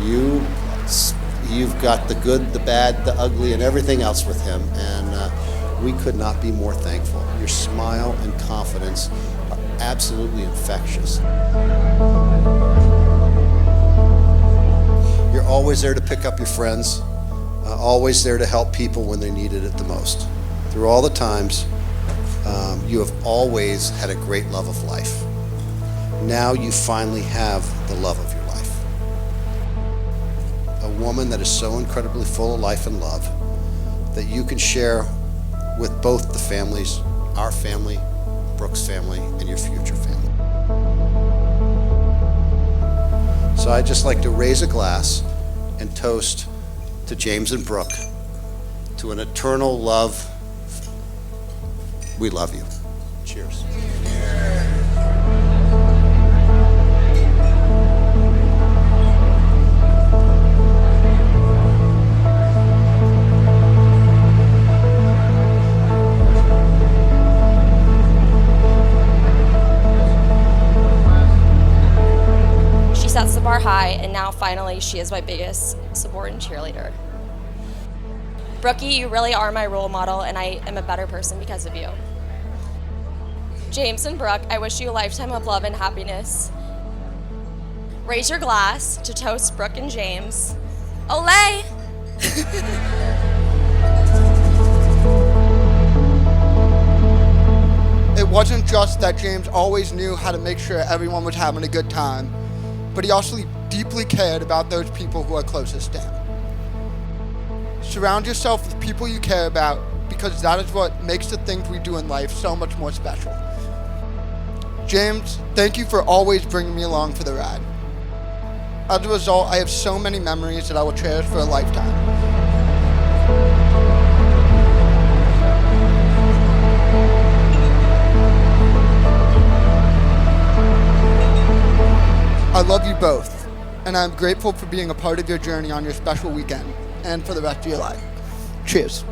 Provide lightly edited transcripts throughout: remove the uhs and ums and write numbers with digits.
You've got the good, the bad, the ugly, and everything else with him, and we could not be more thankful. Your smile and confidence are absolutely infectious. You're always there to pick up your friends, always there to help people when they needed it the most. Through all the times, you have always had a great love of life. Now you finally have the love of your life. A woman that is so incredibly full of life and love that you can share with both the families, our family, Brooke's family, and your future family. So I'd just like to raise a glass and toast to James and Brooke, to an eternal love. We love you. Cheers. She sets the bar high, and now finally she is my biggest support and cheerleader. Brookie, you really are my role model, and I am a better person because of you. James and Brooke, I wish you a lifetime of love and happiness. Raise your glass to toast Brooke and James. Olé! It wasn't just that James always knew how to make sure everyone was having a good time, but he also deeply cared about those people who are closest to him. Surround yourself with people you care about, because that is what makes the things we do in life so much more special. James, thank you for always bringing me along for the ride. As a result, I have so many memories that I will cherish for a lifetime. I love you both, and I'm grateful for being a part of your journey on your special weekend and for the rest of your life. Cheers.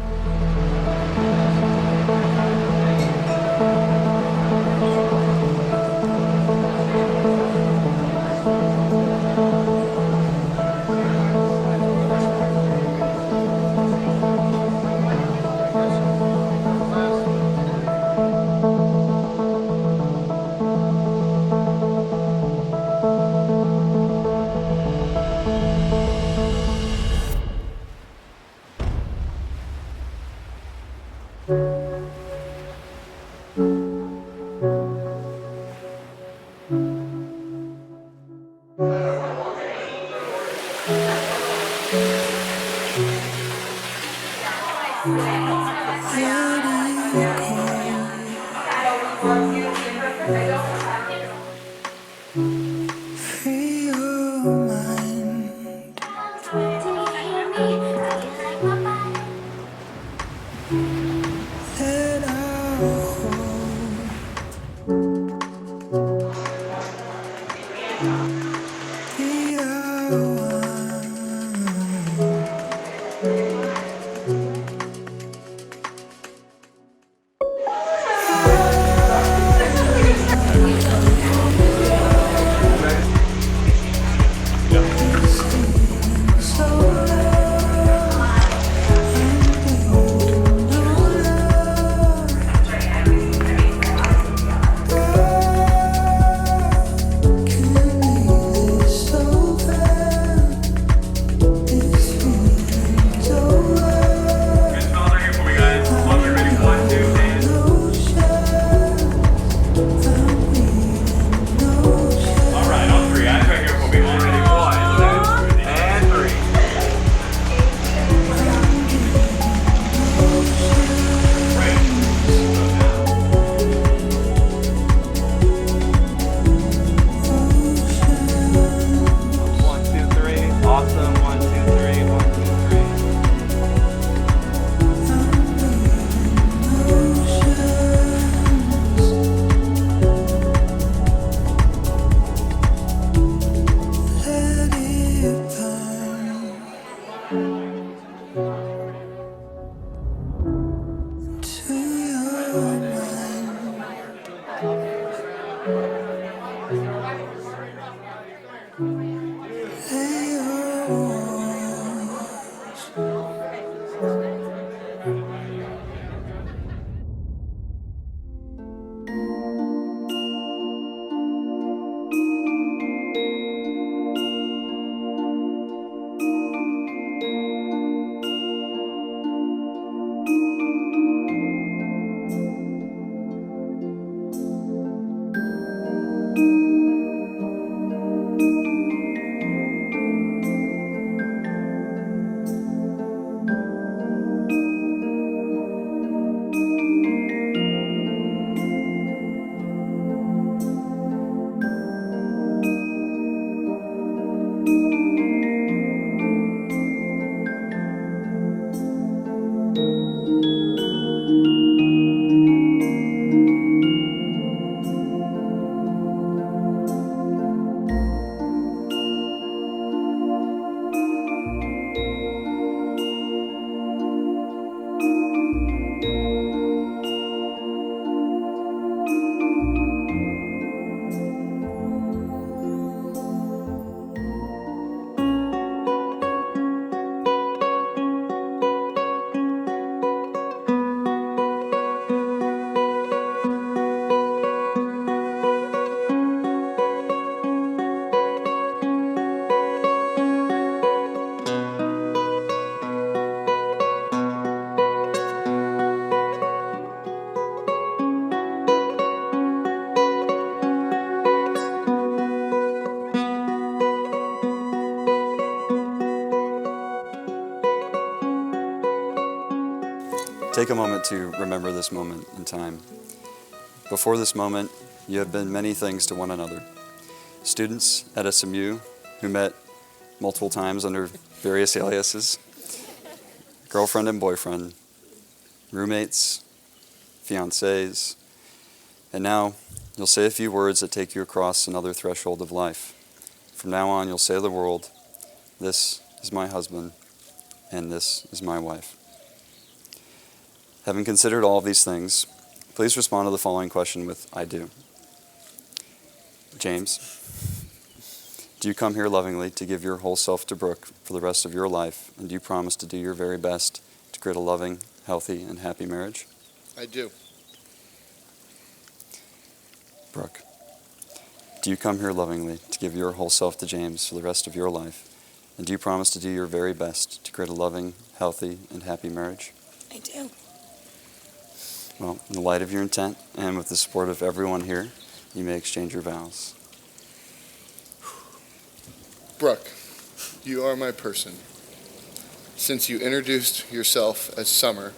Take a moment to remember this moment in time. Before this moment, you have been many things to one another. Students at SMU who met multiple times under various aliases, girlfriend and boyfriend, roommates, fiancés, and now you'll say a few words that take you across another threshold of life. From now on, you'll say to the world, "This is my husband, and this is my wife." Having considered all of these things, please respond to the following question with "I do." James, do you come here lovingly to give your whole self to Brooke for the rest of your life, and do you promise to do your very best to create a loving, healthy, and happy marriage? I do. Brooke, do you come here lovingly to give your whole self to James for the rest of your life, and do you promise to do your very best to create a loving, healthy, and happy marriage? I do. Well, in the light of your intent, and with the support of everyone here, you may exchange your vows. Brooke, you are my person. Since you introduced yourself as Summer,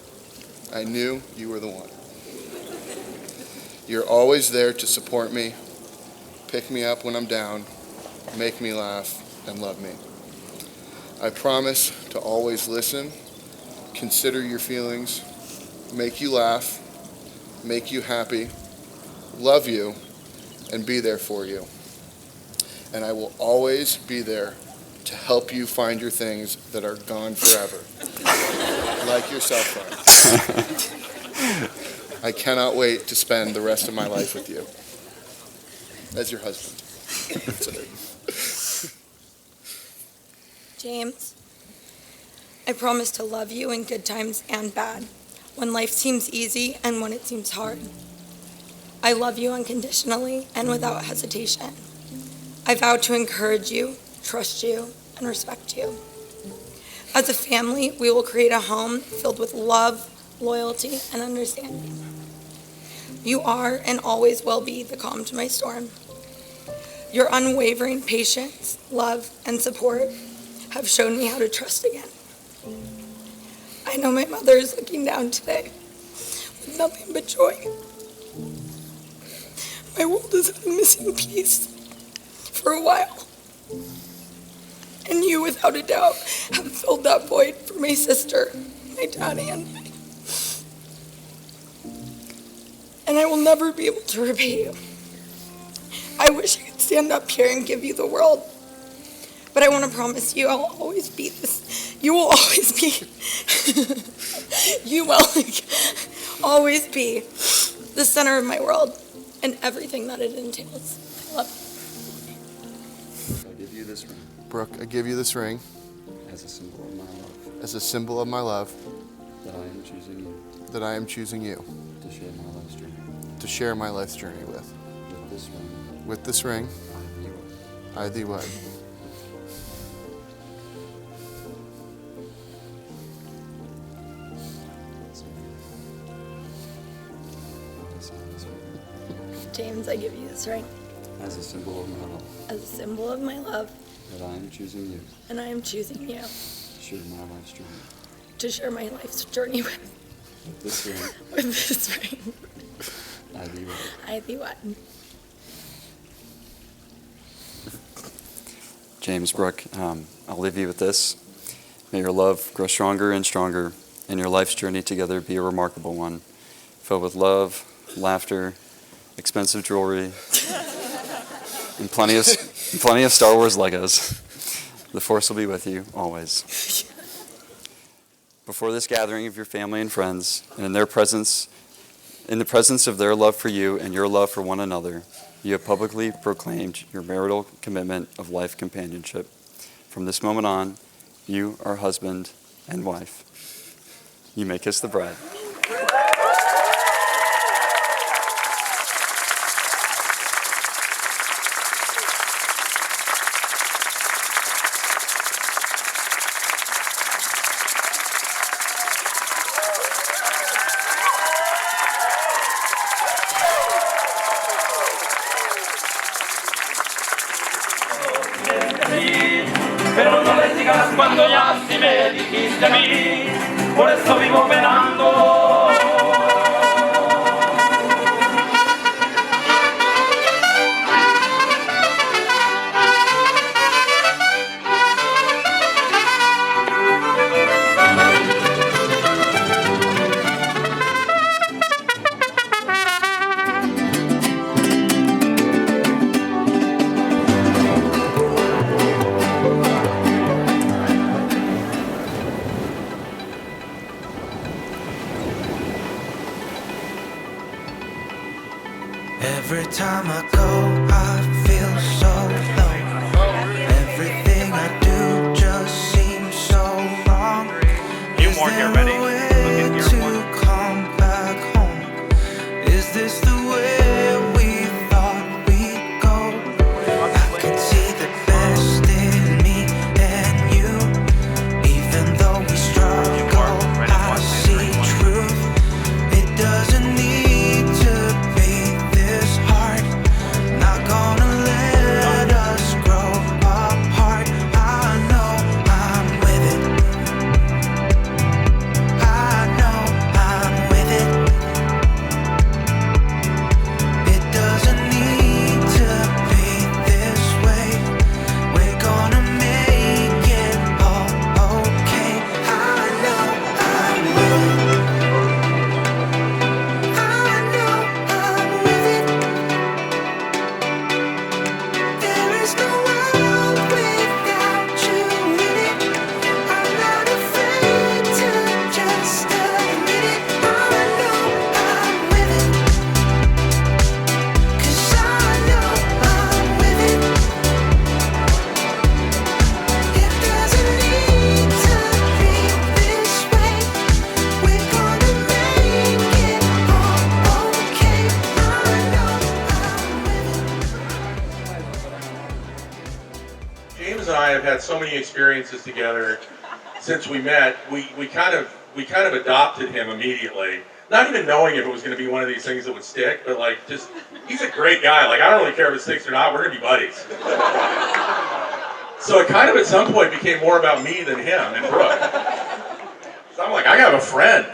I knew you were the one. You're always there to support me, pick me up when I'm down, make me laugh, and love me. I promise to always listen, consider your feelings, make you laugh, make you happy, love you, and be there for you. And I will always be there to help you find your things that are gone forever, like your cell phone. I cannot wait to spend the rest of my life with you as your husband. James, I promise to love you in good times and bad, when life seems easy and when it seems hard. I love you unconditionally and without hesitation. I vow to encourage you, trust you, and respect you. As a family, we will create a home filled with love, loyalty, and understanding. You are and always will be the calm to my storm. Your unwavering patience, love, and support have shown me how to trust again. I know my mother is looking down today with nothing but joy. My world has had a missing piece for a while. And you, without a doubt, have filled that void for my sister, my dad, and me. And I will never be able to repay you. I wish I could stand up here and give you the world. But I want to promise you I'll always be this. You will always be. You will always be the center of my world and everything that it entails. I love you. I'll give you this ring. Brooke, I give you this ring as a symbol of my love, as a symbol of my love, that I am choosing you that I am choosing you to share my life's journey. to share my life's journey with. With this ring, With this ring, I thee wed. I thee wed. James, I give you this ring As a symbol of my love, as a symbol of my love, that I am choosing you and I am choosing you to share my life's journey. to share my life's journey with. With this ring, With this ring, I thee wed. I thee wed. James, Brooke, I'll leave you with this. May your love grow stronger and stronger, and your life's journey together be a remarkable one, filled with love, laughter, expensive jewelry, and plenty of Star Wars Legos. The Force will be with you always. Before this gathering of your family and friends, and in the presence of their love for you and your love for one another, you have publicly proclaimed your marital commitment of life companionship. From this moment on, you are husband and wife. You may kiss the bride. Pero no le sigas cuando ya sí me dijiste a mí, por eso vivo penando. Every time I go, I feel so low. Everything I do just seems so wrong. You more here, ready? Look at your one. To come back home. Is this the way we thought we'd go? I can see the best in me and you. Even though we struggle, I see truth. It doesn't need to be this hard. Not gonna let us grow apart. I know I'm with it. I know I'm with it. It doesn't need to be this way. We're gonna make it all okay. I know I'm with it. I know I'm with it. There is no world without you in it. I'm not afraid to just admit it. I know I'm with it. 'Cause I know I'm with it. It doesn't need to be this way. We're gonna make it all okay. I know I'm with it. James and I have had so many experiences together since we met. We kind of adopted him immediately, not even knowing if it was going to be one of these things that would stick. But like, just he's a great guy. Like, I don't really care if it sticks or not. We're going to be buddies. So it kind of at some point became more about me than him and Brooke. So I'm like, I got a friend.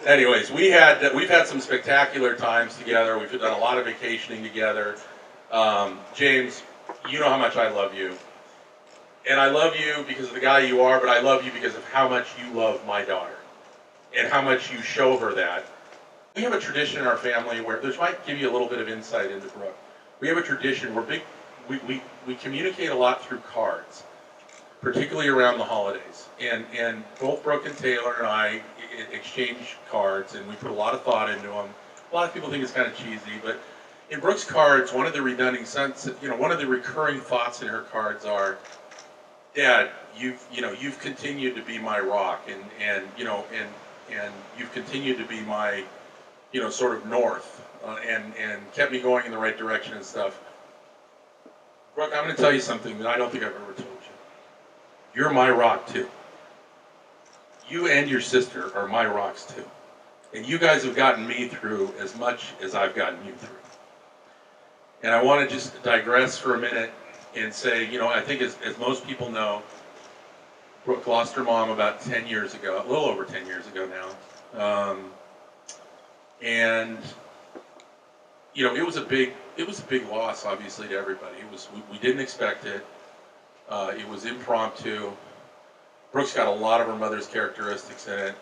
Anyways, we've had some spectacular times together. We've done a lot of vacationing together. James, you know how much I love you. And I love you because of the guy you are, but I love you because of how much you love my daughter and how much you show her that. We have a tradition in our family where, this might give you a little bit of insight into Brooke. We have a tradition where we communicate a lot through cards, particularly around the holidays. And both Brooke and Taylor and I exchange cards, and we put a lot of thought into them. A lot of people think it's kind of cheesy, but in Brooke's cards, one of the redundant one of the recurring thoughts in her cards are, Dad, you've continued to be my rock, and you've continued to be my, sort of north, and kept me going in the right direction and stuff. Brooke, I'm going to tell you something that I don't think I've ever told you. You're my rock too. You and your sister are my rocks too. And you guys have gotten me through as much as I've gotten you through. And I want to just digress for a minute and say, I think as most people know, Brooke lost her mom about 10 years ago, a little over 10 years ago now. And it was a big loss, obviously, to everybody. We didn't expect it. It was impromptu. Brooke's got a lot of her mother's characteristics in it.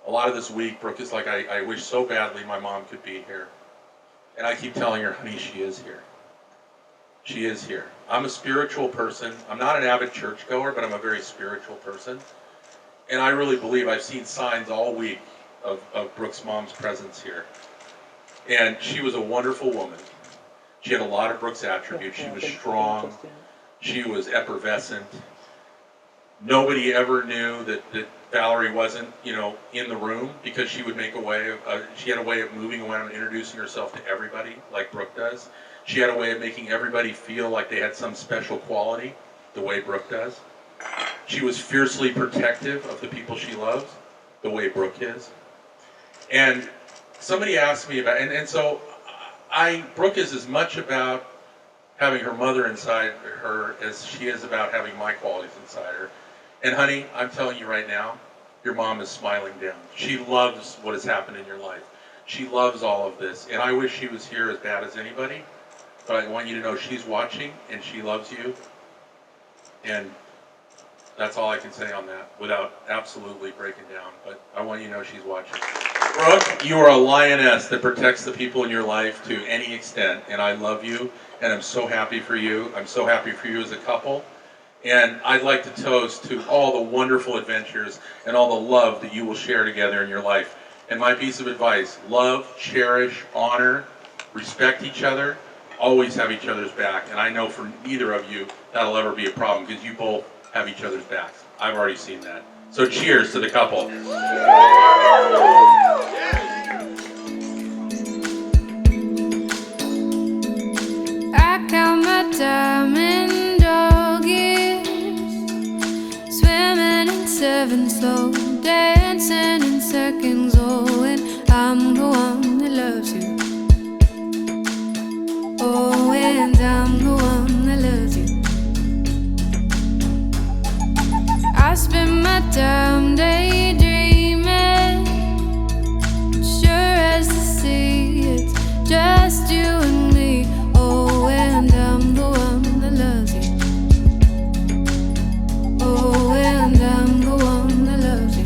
A lot of this week, Brooke is like, I wish so badly my mom could be here. And I keep telling her, honey, she is here. She is here. I'm a spiritual person. I'm not an avid churchgoer, but I'm a very spiritual person. And I really believe I've seen signs all week of Brooke's mom's presence here. And she was a wonderful woman. She had a lot of Brooke's attributes. She was strong. She was effervescent. Nobody ever knew that Valerie wasn't, in the room, because she would make a way of, she had a way of moving around and introducing herself to everybody like Brooke does. She had a way of making everybody feel like they had some special quality, the way Brooke does. She was fiercely protective of the people she loves, the way Brooke is. And somebody asked me about, and so Brooke is as much about having her mother inside her as she is about having my qualities inside her. And honey, I'm telling you right now, your mom is smiling down. She loves what has happened in your life. She loves all of this. And I wish she was here as bad as anybody. But I want you to know she's watching and she loves you. And that's all I can say on that without absolutely breaking down. But I want you to know she's watching. Brooke, you are a lioness that protects the people in your life to any extent. And I love you. And I'm so happy for you. I'm so happy for you as a couple. And I'd like to toast to all the wonderful adventures and all the love that you will share together in your life. And my piece of advice, love, cherish, honor, respect each other, always have each other's back. And I know for neither of you that'll ever be a problem because you both have each other's backs. I've already seen that. So cheers to the couple. I count my diamond dog years, swimming in 7 slow, dancing in seconds. Oh, and I'm the one that loves you. Oh, and I'm the one that loves you. I spend my time daydreaming, sure as the sea, it's just you and me. Oh, and I'm the one that loves you. Oh, and I'm the one that loves you.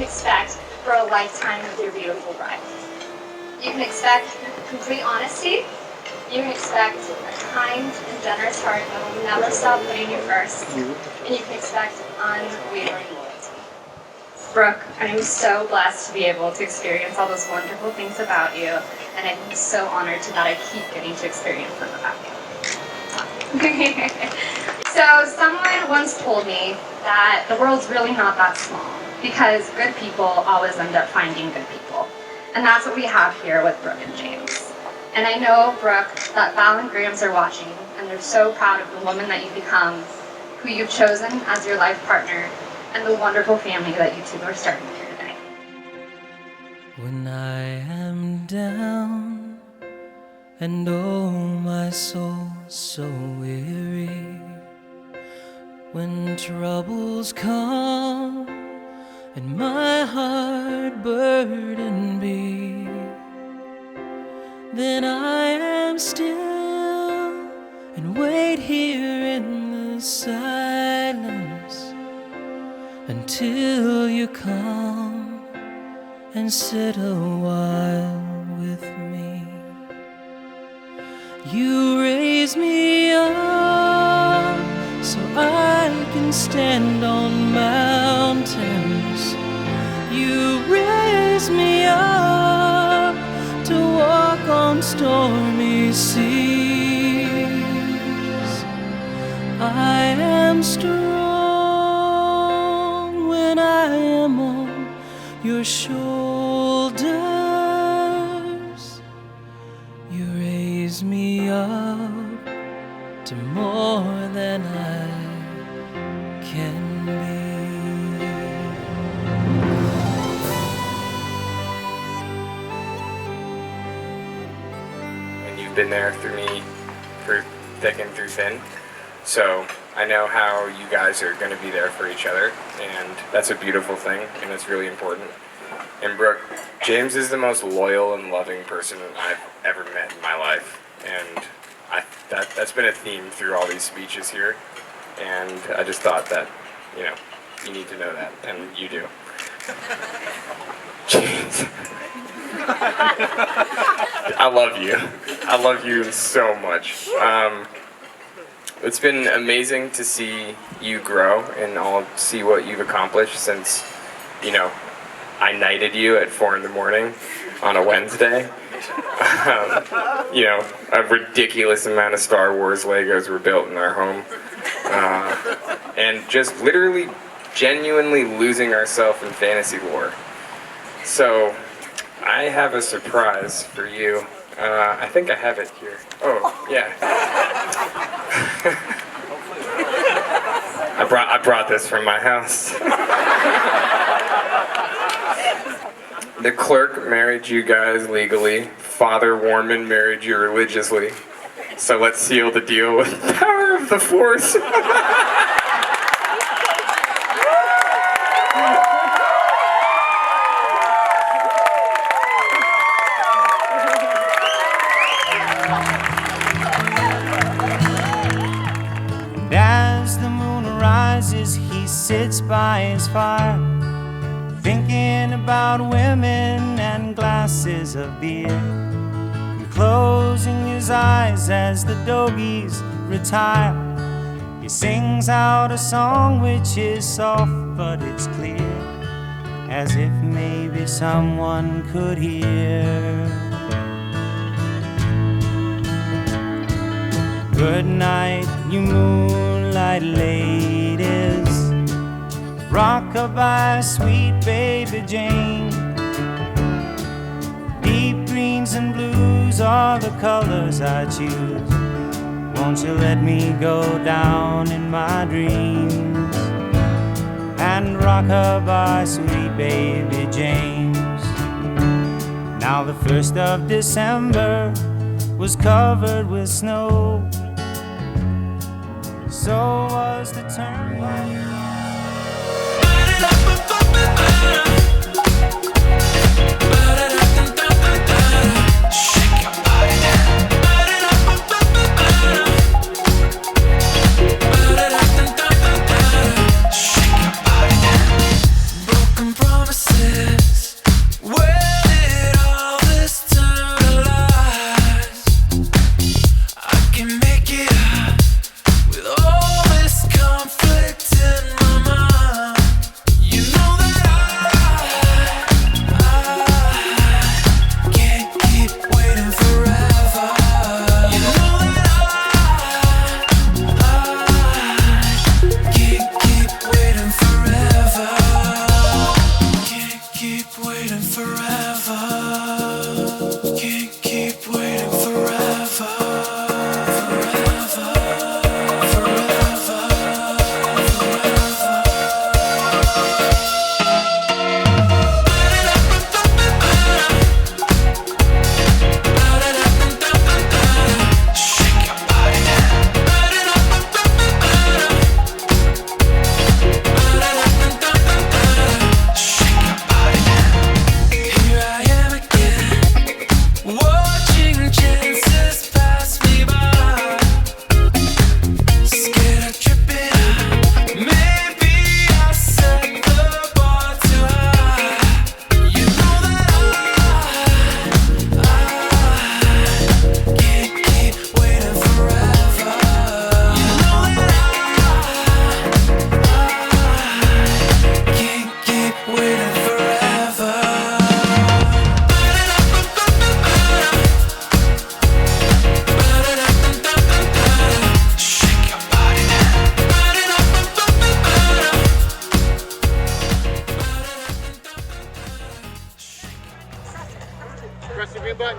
can expect for a lifetime with your beautiful bride. You can expect complete honesty. You can expect a kind and generous heart that will never stop putting you first. And you can expect unwavering loyalty. Brooke, I'm so blessed to be able to experience all those wonderful things about you, and I'm so honored that I keep getting to experience them about you. So someone once told me that the world's really not that small, because good people always end up finding good people. And that's what we have here with Brooke and James. And I know, Brooke, that Val and Grams are watching, and they're so proud of the woman that you've become, who you've chosen as your life partner, and the wonderful family that you two are starting here today. When I am down, and oh, my soul so weary, when troubles come, and my heart burden be, then I am still and wait here in the silence until you come and sit a while with me. You raise me up so I can stand on mountains. You raise me up to walk on stormy seas. I am strong when I am on your shoulders. You raise me up to more than I can be. You've been there through me, through thick and through thin, so I know how you guys are going to be there for each other, and that's a beautiful thing, and it's really important. And Brooke, James is the most loyal and loving person I've ever met in my life, and that's been a theme through all these speeches here, and I just thought that, you know, you need to know that, and you do. James. I love you. I love you so much. It's been amazing to see you grow and see what you've accomplished since, you know, I knighted you at 4 in the morning on a Wednesday. You know, a ridiculous amount of Star Wars Legos were built in our home. And just literally, genuinely losing ourselves in fantasy lore. So, I have a surprise for you. I think I have it here. Oh, yeah. I brought this from my house. The clerk married you guys legally. Father Warman married you religiously. So let's seal the deal with the power of the Force. As the moon rises, he sits by his fire, thinking about women and glasses of beer, and closing his eyes as the doggies retire. He sings out a song which is soft but it's clear, as if maybe someone could hear. Good night, you moonlight ladies. Rockabye, sweet baby Jane. Deep greens and blues are the colors I choose. Won't you let me go down in my dreams and rockabye, sweet baby James. Now the 1st of December was covered with snow. So was the turnpike. Shake your body down. Shake your body down. Broken promises. forever. Can't keep waiting forever. Press the green button.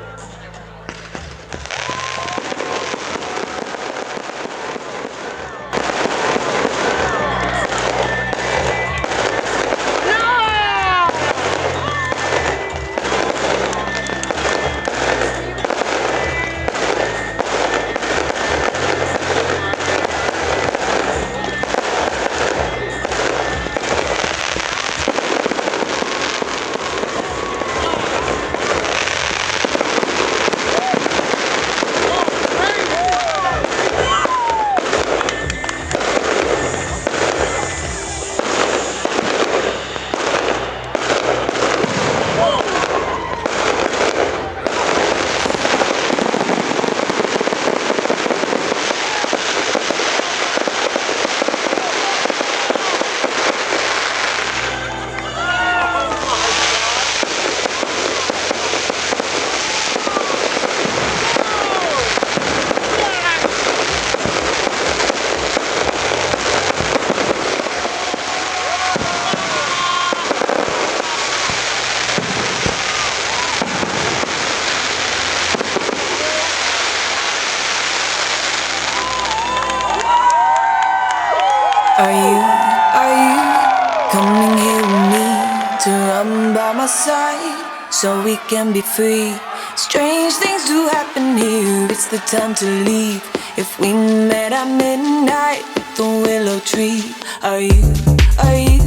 Are you coming here with me to run by my side so we can be free? Strange things do happen here, it's the time to leave. If we met at midnight at the willow tree, are you